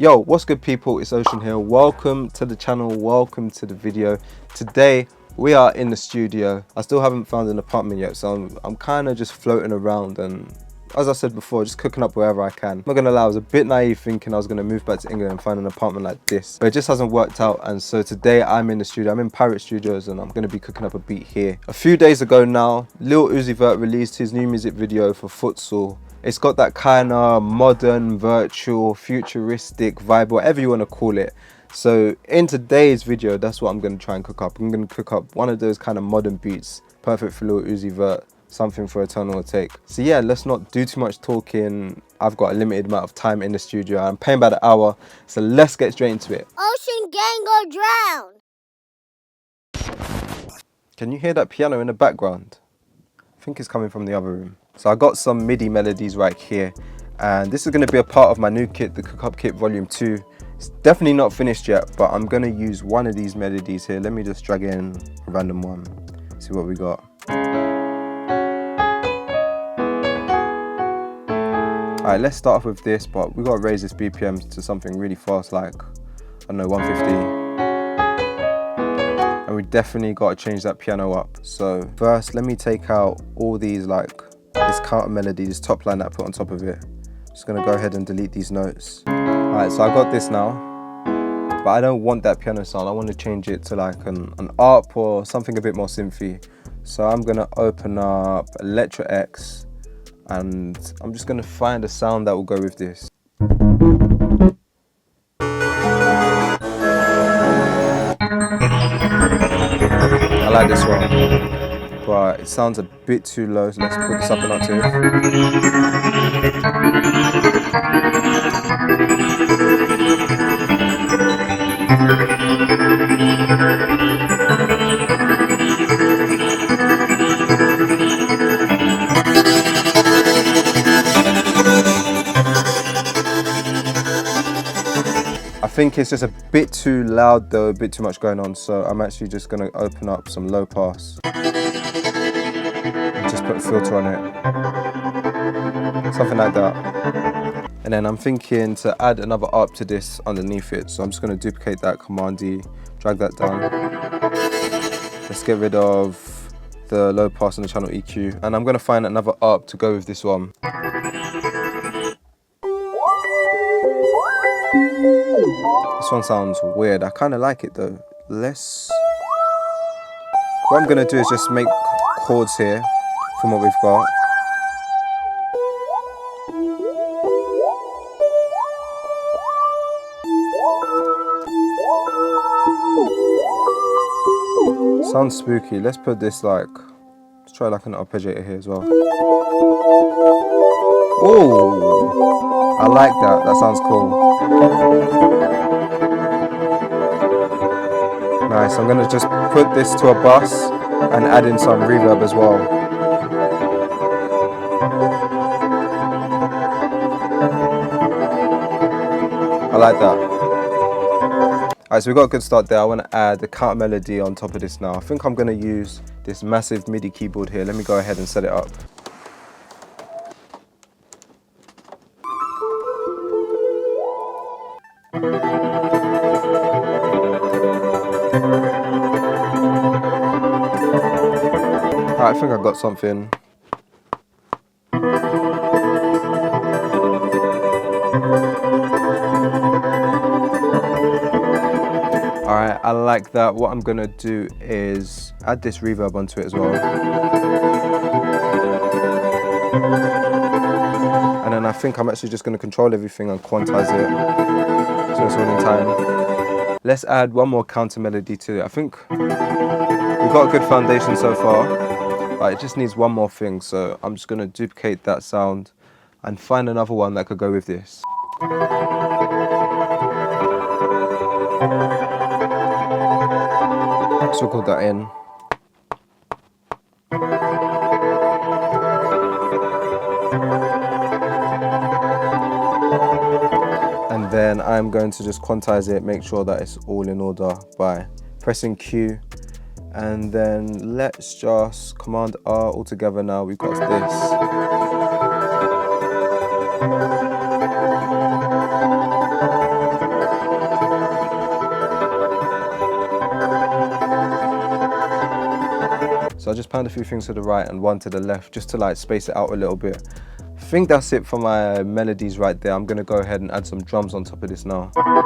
Yo, what's good people, it's Ocean here. Welcome to the channel, welcome to the video. Today we are in the studio. I still haven't found an apartment yet, so I'm kind of just floating around, and as I said before, just cooking up wherever I can. I'm not gonna lie, I was a bit naive thinking I was gonna move back to England and find an apartment like this, but it just hasn't worked out. And so today I'm in the studio, I'm in Pirate Studios, and I'm gonna be cooking up a beat here. A few days ago now, Lil Uzi Vert released his new music video for Futsal. It's got that kind of modern, virtual, futuristic vibe, whatever you want to call it. So in today's video, that's what I'm going to try and cook up. I'm going to cook up one of those kind of modern beats, perfect for Lil Uzi Vert, something for Eternal Atake. So yeah, let's not do too much talking. I've got a limited amount of time in the studio. I'm paying by the hour, so let's get straight into it. Ocean gang go drown. Can you hear that piano in the background? I think it's coming from the other room. So I got some MIDI melodies right here, and this is going to be a part of my new kit, the Cook Up Kit Volume 2. It's definitely not finished yet, but I'm going to use one of these melodies here. Let me just drag in a random one, see what we got. Alright, let's start off with this, but we got to raise this BPM to something really fast, like, I don't know, 150. And we definitely got to change that piano up. So first, let me take out all these, like, this counter melody, this top line that I put on top of it. Just gonna go ahead and delete these notes. Alright, so I got this now, but I don't want that piano sound. I want to change it to like an ARP or something a bit more synthy. So I'm gonna open up Electra X, and I'm just gonna find a sound that will go with this. I like this one, but it sounds a bit too low, so let's put this up an octave. I think it's just a bit too loud though, a bit too much going on, so I'm actually just going to open up some low pass. Just put a filter on it, something like that. And then I'm thinking to add another ARP to this underneath it, so I'm just going to duplicate that, Command D, drag that down. Let's get rid of the low pass and the channel EQ, and I'm going to find another ARP to go with this one. This one sounds weird, I kind of like it though. What I'm going to do is just make chords here from what we've got. Sounds spooky. Let's put this like, let's try like an arpeggiator here as well. Oh, I like that. That sounds cool. Nice. I'm gonna just put this to a bus and add in some reverb as well. I like that. Alright, so we got a good start there. I want to add the counter melody on top of this now. I think I'm going to use this massive MIDI keyboard here. Let me go ahead and set it up. Alright, I think I got something. Alright, I like that. What I'm gonna do is add this reverb onto it as well. And then I think I'm actually just gonna control everything and quantize it so it's all in time. Let's add one more counter melody to it. I think we've got a good foundation so far, but it just needs one more thing. So I'm just gonna duplicate that sound and find another one that could go with this. Circle that in. And then I'm going to just quantize it, make sure that it's all in order by pressing Q. And then let's just Command R all together now. We've got this. So I just panned a few things to the right and one to the left just to like space it out a little bit. I think that's it for my melodies right there. I'm gonna go ahead and add some drums on top of this now. I'm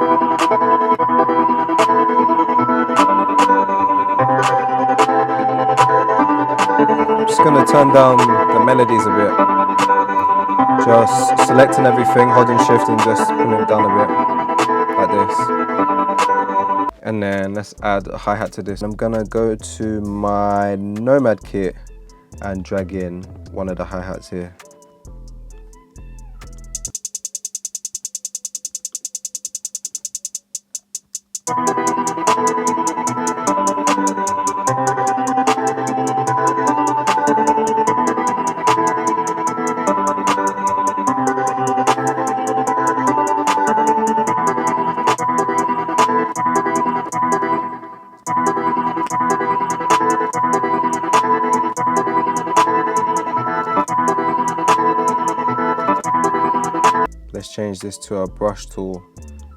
just gonna turn down the melodies a bit. Just selecting everything, holding shift and just putting it down a bit, like this. And then let's add a hi-hat to this. I'm gonna go to my Nomad kit and drag in one of the hi-hats here. Let's change this to our brush tool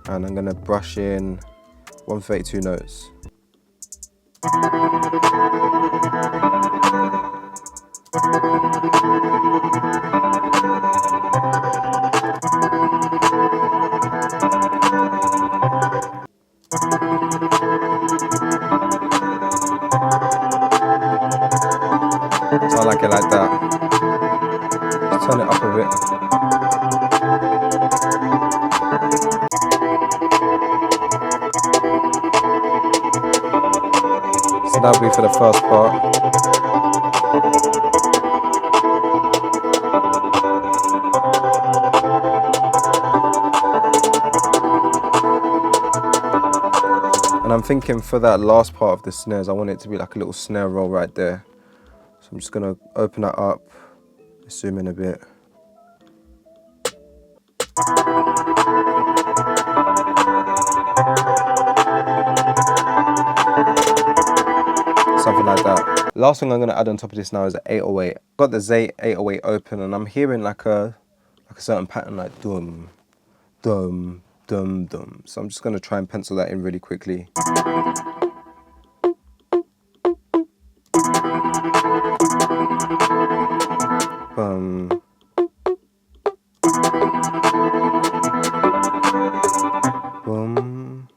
and I'm gonna brush in 132 notes. So I like it like that. Just turn it up a bit. So that'll be for the first part. And I'm thinking for that last part of the snares, I want it to be like a little snare roll right there. So I'm just gonna open that up, zoom in a bit. Something like that. Last thing I'm gonna add on top of this now is an 808. Got the Z 808 open and I'm hearing like a certain pattern like dum, dum, dum, dum. So I'm just gonna try and pencil that in really quickly. Bum. Boom.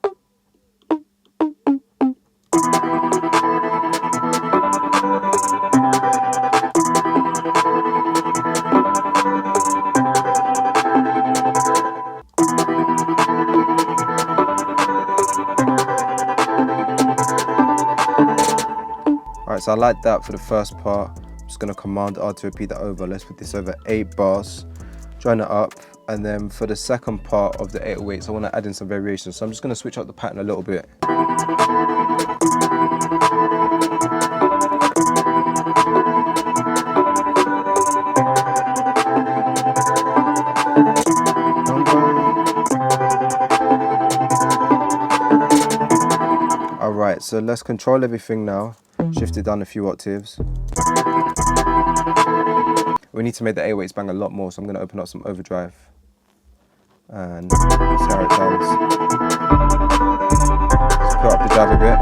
Alright, so I like that for the first part. I'm just gonna Command R to repeat that over. Let's put this over 8 bars, join it up, and then for the second part of the 808s, I want to add in some variations. So I'm just gonna switch up the pattern a little bit. Alright, so let's control everything now. Shift it down a few octaves. We need to make the 808s bang a lot more, so I'm going to open up some overdrive. And see how it sounds. Let's put up the drive a bit.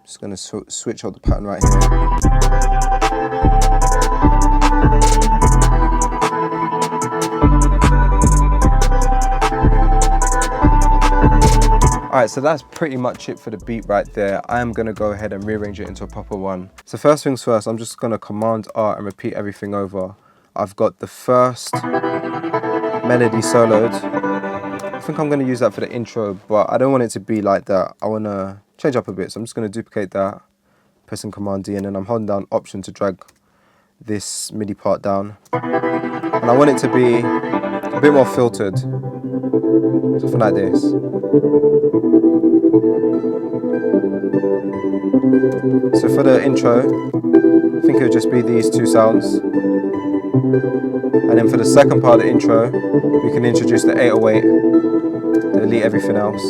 Just going to switch out the pattern right here. Alright, so that's pretty much it for the beat right there. I am going to go ahead and rearrange it into a proper one. So first things first, I'm just going to Command R and repeat everything over. I've got the first melody soloed. I think I'm going to use that for the intro, but I don't want it to be like that. I want to change up a bit, so I'm just going to duplicate that, pressing Command D, and then I'm holding down Option to drag this MIDI part down. And I want it to be a bit more filtered, something like this. So for the intro, I think it would just be these two sounds. And then for the second part of the intro, we can introduce the 808, delete everything else.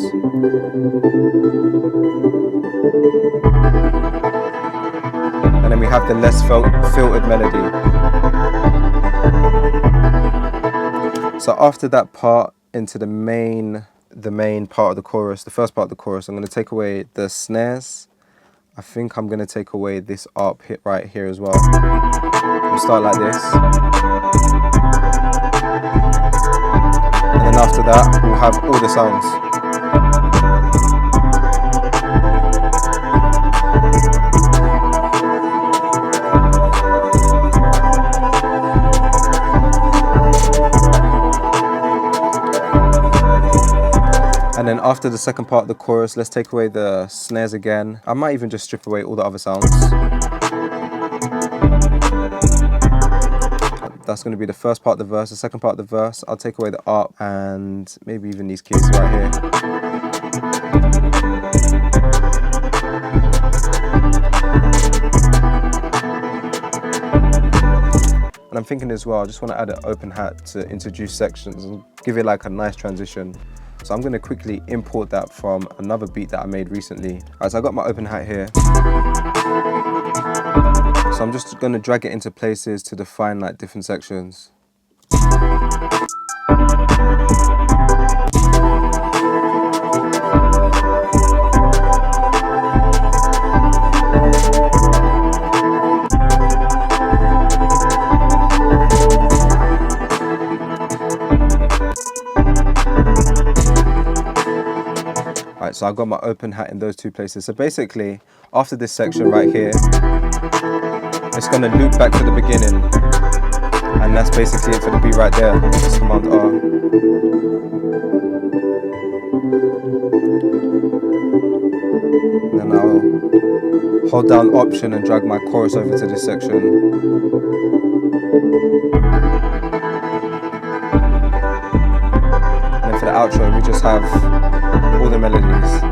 And then then we have the less filtered melody. So after that part, into the main part of the chorus, the first part of the chorus, I'm going to take away the snares. I think I'm going to take away this ARP hit right here as well. We'll start like this. And then after that, we'll have all the sounds. And then after the second part of the chorus, let's take away the snares again. I might even just strip away all the other sounds. That's going to be the first part of the verse. The second part of the verse, I'll take away the ARP and maybe even these keys right here. And I'm thinking as well, I just want to add an open hat to introduce sections and give it like a nice transition. So I'm going to quickly import that from another beat that I made recently. Alright, so I got my open hat here. So I'm just going to drag it into places to define like different sections. Alright, so I got my open hat in those two places. So basically, after this section right here, it's going to loop back to the beginning. And that's basically it for the beat right there. Just Command R. And then I'll hold down Option and drag my chorus over to this section. And then for the outro, we just have all the melodies.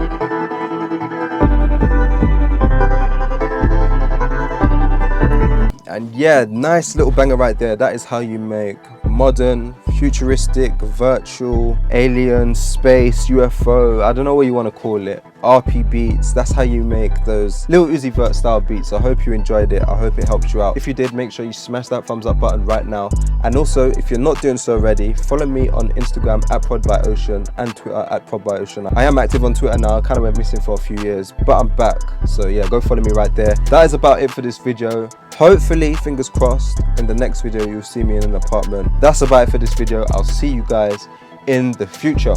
And yeah, nice little banger right there. That is how you make modern, futuristic, virtual, alien, space, UFO, I don't know what you want to call it, RP beats. That's how you make those Lil Uzi Vert style beats. I hope you enjoyed it. I hope it helped you out. If you did, make sure you smash that thumbs up button right now. And also, if you're not doing so already, follow me on Instagram at ProdByOcean and Twitter at ProdByOcean. I am active on Twitter now. I kind of went missing for a few years, but I'm back. So yeah, go follow me right there. That is about it for this video. Hopefully, fingers crossed, in the next video you'll see me in an apartment. That's about it for this video. I'll see you guys in the future.